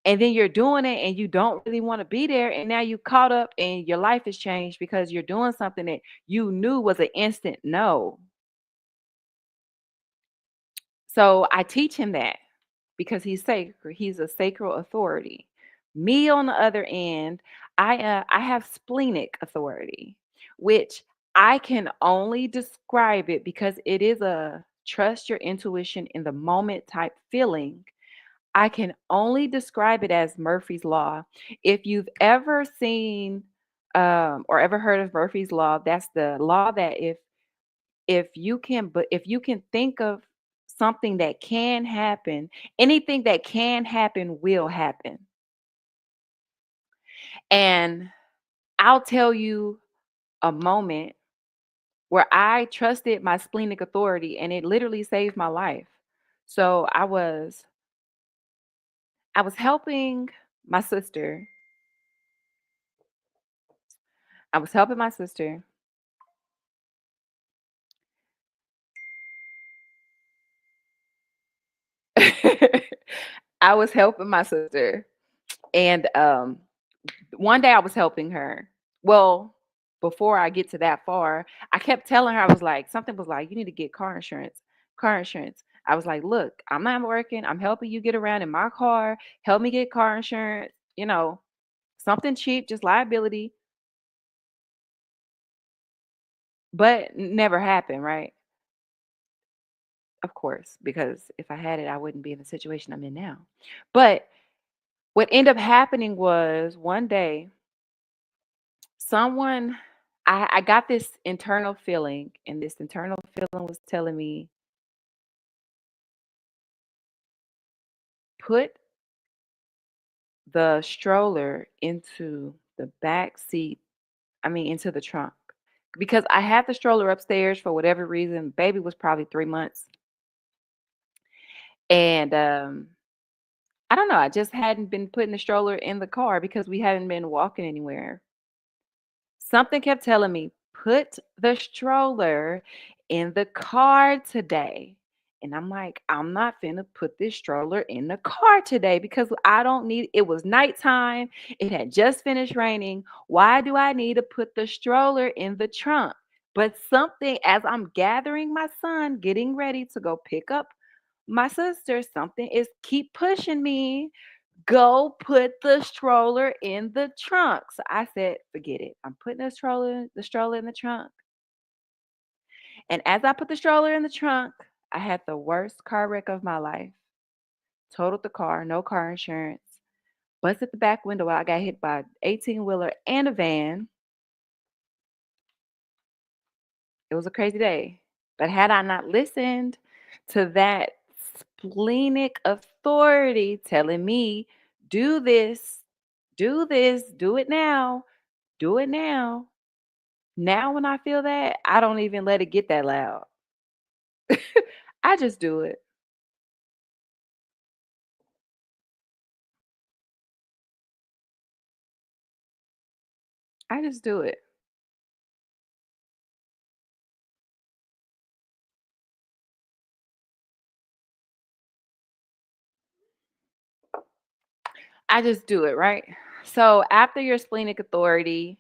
S1: And then you're doing it and you don't really want to be there. And now you caught up and your life has changed because you're doing something that you knew was an instant no. So I teach him that because he's sacred. He's a sacral authority. Me, on the other end, I have splenic authority, which I can only describe it because it is a trust your intuition in the moment type feeling. I can only describe it as Murphy's Law. If you've ever seen or ever heard of Murphy's Law, that's the law that if you can think of something that can happen, anything that can happen will happen. And I'll tell you a moment where I trusted my splenic authority and it literally saved my life. So I was helping my sister. I was helping my sister. I was helping my sister and one day I was helping her. Well, before I get to that far, I kept telling her, I was like, something was like, "You need to get car insurance." Car insurance. I was like, "Look, I'm not working. I'm helping you get around in my car. Help me get car insurance, something cheap, just liability." But never happened, right? Of course, because if I had it, I wouldn't be in the situation I'm in now. But what ended up happening was one day, someone I got this internal feeling, and this internal feeling was telling me, put the stroller into the back seat, I mean, into the trunk. Because I had the stroller upstairs for whatever reason. Baby was probably 3 months. And I don't know, I just hadn't been putting the stroller in the car because we hadn't been walking anywhere. Something kept telling me, "Put the stroller in the car today." And I'm like, "I'm not finna put this stroller in the car today because I don't need it was nighttime. It had just finished raining. Why do I need to put the stroller in the trunk?" But something as I'm gathering my son, getting ready to go pick up my sister, something is keep pushing me. Go put the stroller in the trunk. So I said, "Forget it. I'm putting the stroller in the trunk." And as I put the stroller in the trunk, I had the worst car wreck of my life. Totaled the car, no car insurance. Busted the back window out. I got hit by an 18-wheeler and a van. It was a crazy day. But had I not listened to that splenic authority telling me, "Do this, do it now, do it now." Now when I feel that, I don't even let it get that loud. I just do it. I just do it. I just do it, right? So after your splenic authority,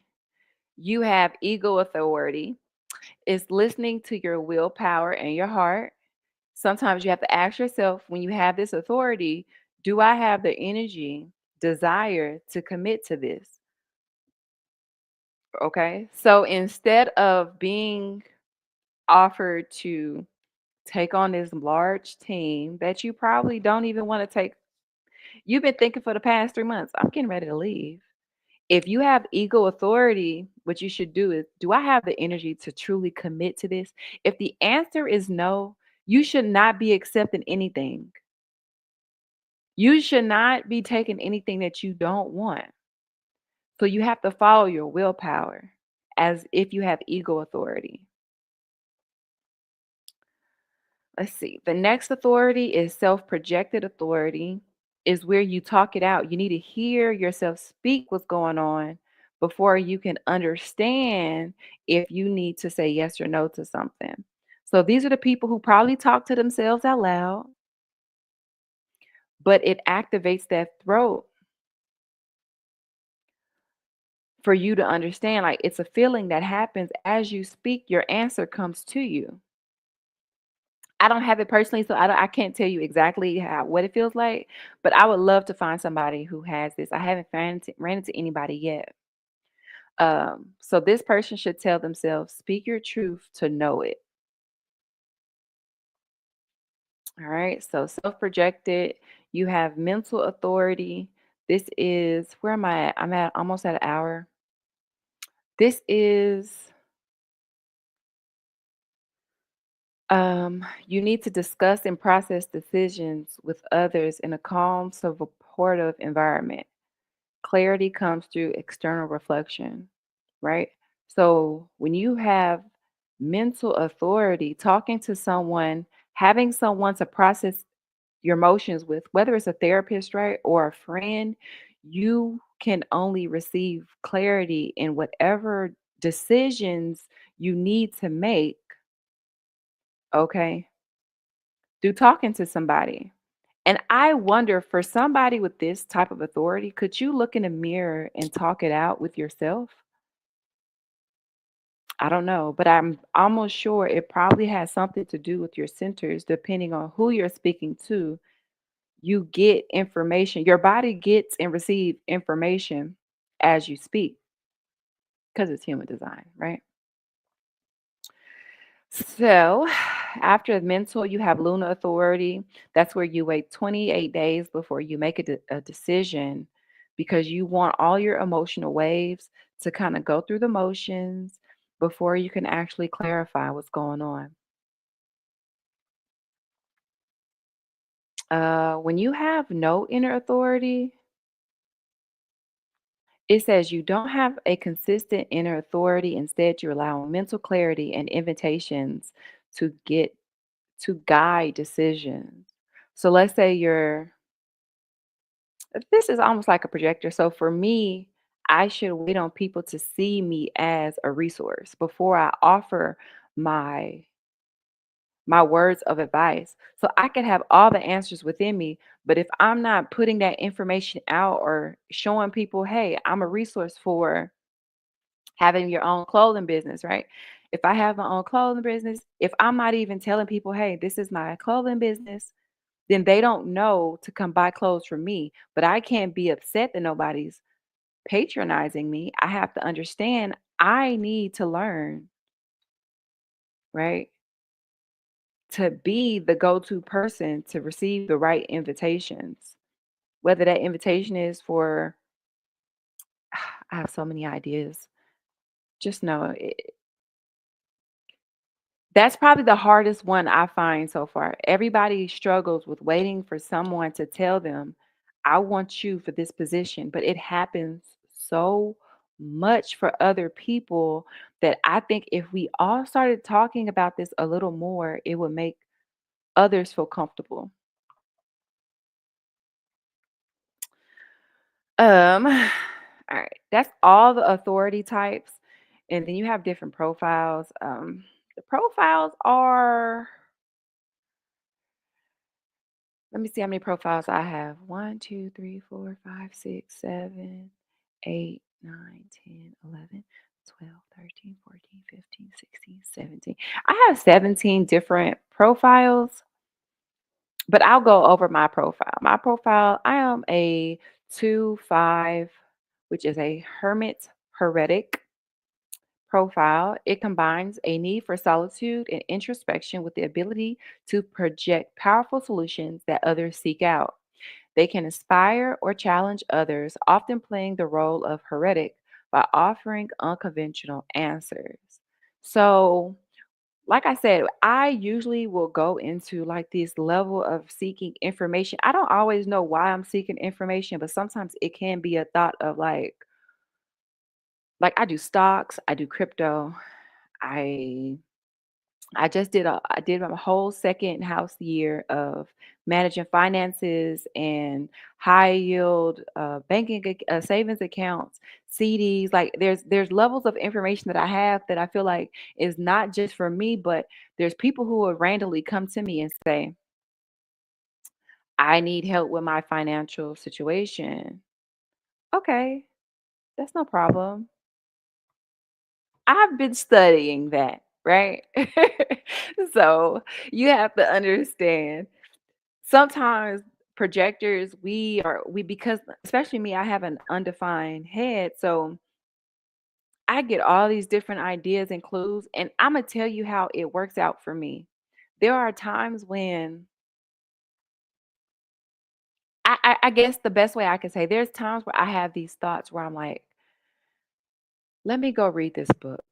S1: you have ego authority. It's listening to your willpower and your heart. Sometimes you have to ask yourself when you have this authority, do I have the energy, desire to commit to this? Okay. So instead of being offered to take on this large team that you probably don't even want to take. You've been thinking for the past 3 months, I'm getting ready to leave. If you have ego authority, what you should do is, do I have the energy to truly commit to this? If the answer is no, you should not be accepting anything. You should not be taking anything that you don't want. So you have to follow your willpower as if you have ego authority. Let's see. The next authority is self-projected authority, is where you talk it out. You need to hear yourself speak what's going on before you can understand if you need to say yes or no to something. So these are the people who probably talk to themselves out loud, but it activates that throat for you to understand. Like it's a feeling that happens as you speak, your answer comes to you. I don't have it personally, so I can't tell you exactly how what it feels like, but I would love to find somebody who has this. I haven't ran into anybody yet. So this person should tell themselves, speak your truth to know it. All right. So self-projected, you have mental authority. This is where am I at? I'm at almost at an hour. This is you need to discuss and process decisions with others in a calm, supportive environment. Clarity comes through external reflection, right? So when you have mental authority, talking to someone, having someone to process your emotions with, whether it's a therapist, right, or a friend, you can only receive clarity in whatever decisions you need to make, okay, through talking to somebody. And I wonder for somebody with this type of authority, could you look in a mirror and talk it out with yourself? I don't know, but I'm almost sure it probably has something to do with your centers, depending on who you're speaking to. You get information, your body gets and receive information as you speak because it's human design, right? So, after mental, you have Luna authority. That's where you wait 28 days before you make a decision because you want all your emotional waves to kind of go through the motions before you can actually clarify what's going on. When you have no inner authority, it says you don't have a consistent inner authority. Instead, you're allowing mental clarity and invitations to get to guide decisions. So let's say you're This is almost like a projector. So for me, I should wait on people to see me as a resource before I offer my my words of advice. So I could have all the answers within me, but if I'm not putting that information out or showing people, hey, I'm a resource for having your own clothing business, right? If I have my own clothing business, if I'm not even telling people, hey, this is my clothing business, then they don't know to come buy clothes from me. But I can't be upset that nobody's patronizing me. I have to understand I need to learn, right? To be the go to person to receive the right invitations. Whether that invitation is for, I have so many ideas. Just know that's probably the hardest one I find so far. Everybody struggles with waiting for someone to tell them, I want you for this position, but it happens so much for other people that I think if we all started talking about this a little more, it would make others feel comfortable. All right, that's all the authority types, and then you have different profiles. The profiles are, let me see how many profiles I have. 1, 2, 3, 4, 5, 6, 7, 8, 9, 10, 11, 12, 13, 14, 15, 16, 17. I have 17 different profiles, but I'll go over my profile. My profile, I am a 2-5, which is a hermit heretic profile. It combines a need for solitude and introspection with the ability to project powerful solutions that others seek out. They can inspire or challenge others, often playing the role of heretic by offering unconventional answers. So, like I said, I usually will go into like this level of seeking information. I don't always know why I'm seeking information, but sometimes it can be a thought of like I do stocks, I do crypto, I I did my whole second house year of managing finances and high yield savings accounts, CDs. Like there's levels of information that I have that I feel like is not just for me, but there's people who will randomly come to me and say, "I need help with my financial situation." Okay, that's no problem. I've been studying that, right? So you have to understand sometimes projectors, we because especially me, I have an undefined head. So I get all these different ideas and clues, and I'm gonna tell you how it works out for me. There are times when I guess the best way I can say there's times where I have these thoughts where I'm like, let me go read this book.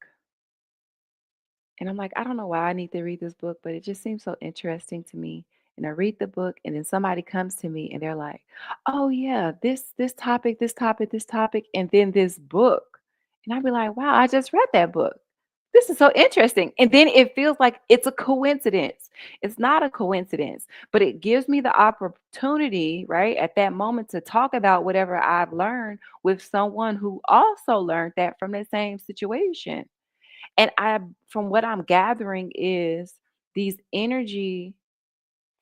S1: And I'm like, I don't know why I need to read this book, but it just seems so interesting to me. And I read the book, and then somebody comes to me and they're like, "Oh yeah, this topic, this topic, this topic, and then this book." And I'd be like, "Wow, I just read that book. This is so interesting." And then it feels like it's a coincidence. It's not a coincidence, but it gives me the opportunity, right, at that moment to talk about whatever I've learned with someone who also learned that from the same situation. And from what I'm gathering is these energy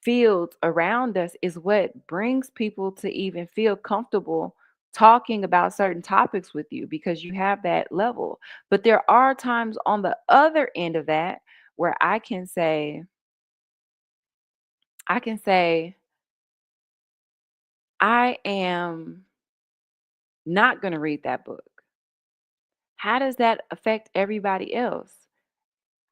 S1: fields around us is what brings people to even feel comfortable talking about certain topics with you because you have that level. But there are times on the other end of that where I can say, I am not going to read that book. How does that affect everybody else?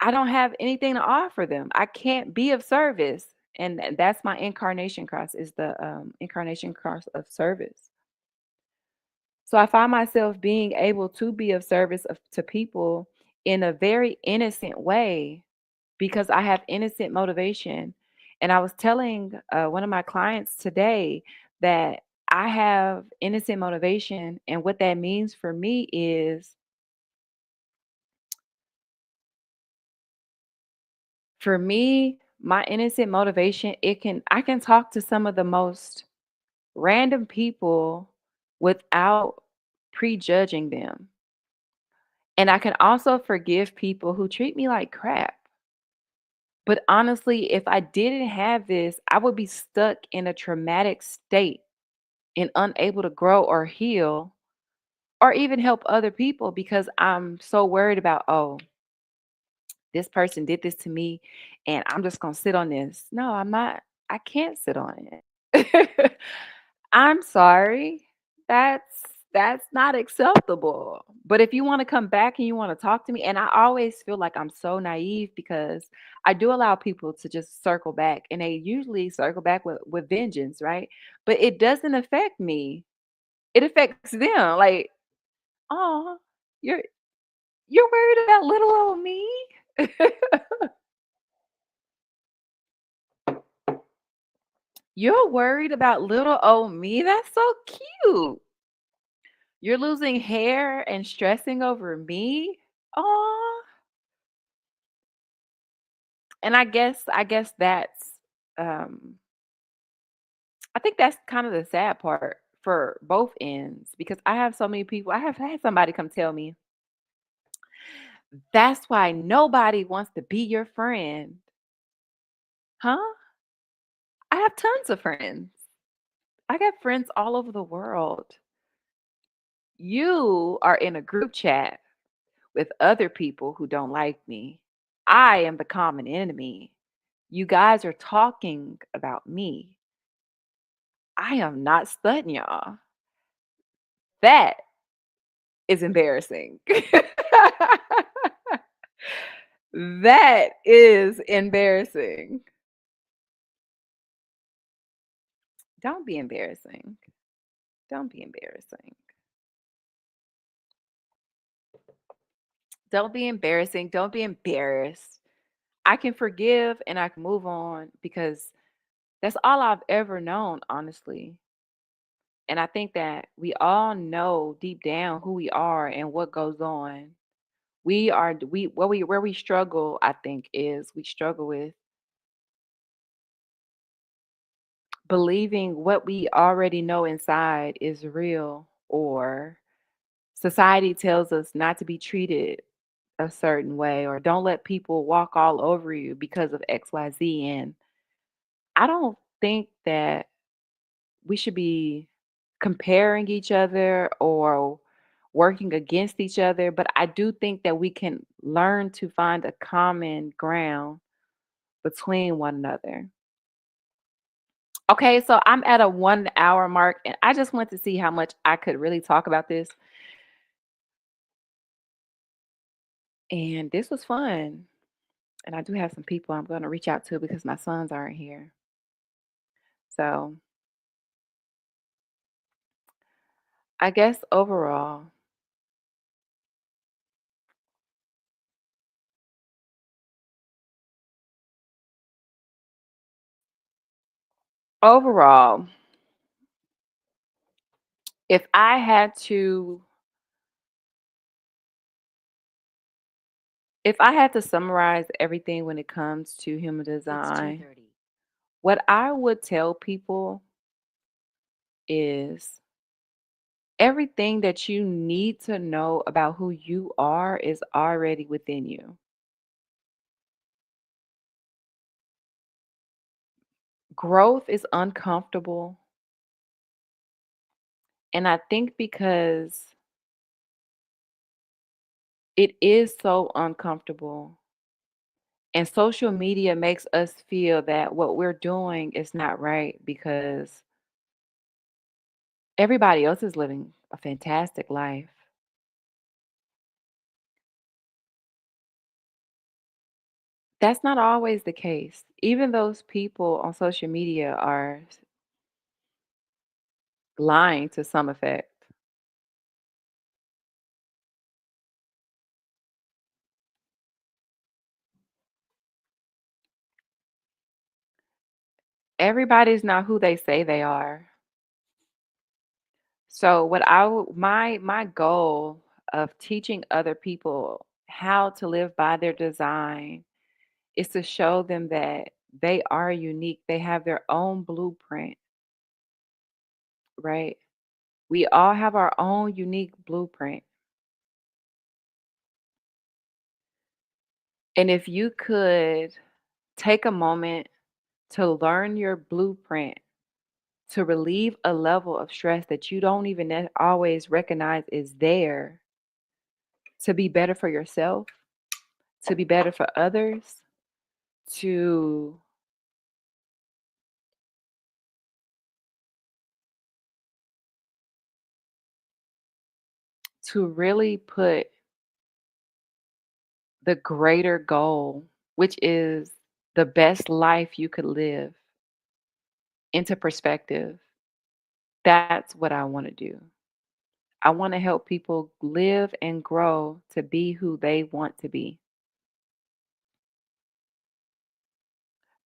S1: I don't have anything to offer them. I can't be of service. And that's my incarnation cross is the incarnation cross of service. So I find myself being able to be of service to people in a very innocent way because I have innocent motivation. And I was telling one of my clients today that I have innocent motivation. And what that means for me is for me, my innocent motivation, I can talk to some of the most random people without prejudging them. And I can also forgive people who treat me like crap. But honestly, if I didn't have this, I would be stuck in a traumatic state and unable to grow or heal or even help other people because I'm so worried about, oh, this person did this to me and I'm just going to sit on this. No, I'm not. I can't sit on it. I'm sorry. That's that's not acceptable. But if you want to come back and you want to talk to me, and I always feel like I'm so naive because I do allow people to just circle back and they usually circle back with vengeance, right? But it doesn't affect me. It affects them. Like, oh, you're you're worried about little old me? You're worried about little old me? That's so cute. You're losing hair and stressing over me? Aw. And I guess that's, um I think that's kind of the sad part for both ends because I have so many people I have had somebody come tell me, "That's why nobody wants to be your friend." Huh? I have tons of friends. I got friends all over the world. You are in a group chat with other people who don't like me. I am the common enemy. You guys are talking about me. I am not studying y'all. That is embarrassing. That is embarrassing. Don't be embarrassing. Don't be embarrassing. Don't be embarrassing. Don't be embarrassed. I can forgive and I can move on because that's all I've ever known, honestly. And I think that we all know deep down who we are and what goes on. We are we where we struggle, I think, is we struggle with believing what we already know inside is real, or society tells us not to be treated a certain way, or don't let people walk all over you because of XYZ. And I don't think that we should be comparing each other or working against each other, but I do think that we can learn to find a common ground between one another. Okay, so I'm at a 1 hour mark, and I just want to see how much I could really talk about this. And this was fun. And I do have some people I'm going to reach out to because my sons aren't here. So I guess overall, if I had to, if I had to summarize everything when it comes to human
S2: It's
S1: design,
S2: 2:30.
S1: what I would tell people is everything that you need to know about who you are is already within you. Growth is uncomfortable. And I think because it is so uncomfortable, and social media makes us feel that what we're doing is not right because everybody else is living a fantastic life. That's not always the case. Even those people on social media are lying to some effect. Everybody's not who they say they are. So what my goal of teaching other people how to live by their design is to show them that they are unique. They have their own blueprint. right? We all have our own unique blueprint. And if you could take a moment to learn your blueprint to relieve a level of stress that you don't even always recognize is there, to be better for yourself, to be better for others, to really put the greater goal, which is the best life you could live, into perspective. That's what I want to do. I want to help people live and grow to be who they want to be.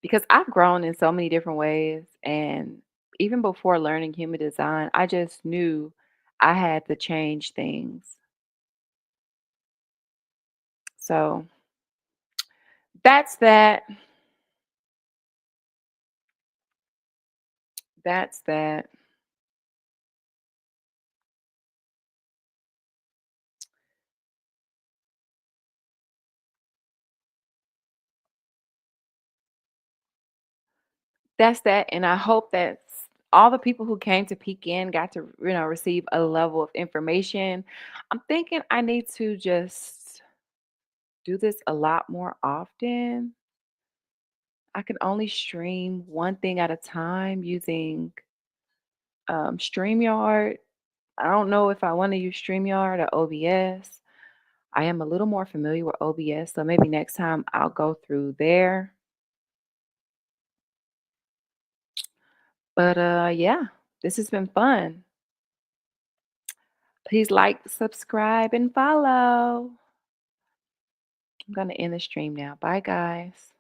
S1: Because I've grown in so many different ways. And even before learning human design, I just knew I had to change things. So that's that. That's that. That's that. And I hope that all the people who came to peek in got to, receive a level of information. I'm thinking I need to just do this a lot more often. I can only stream one thing at a time using StreamYard. I don't know if I want to use StreamYard or OBS. I am a little more familiar with OBS, so maybe next time I'll go through there. But yeah, this has been fun. Please like, subscribe, and follow. I'm going to end the stream now. Bye, guys.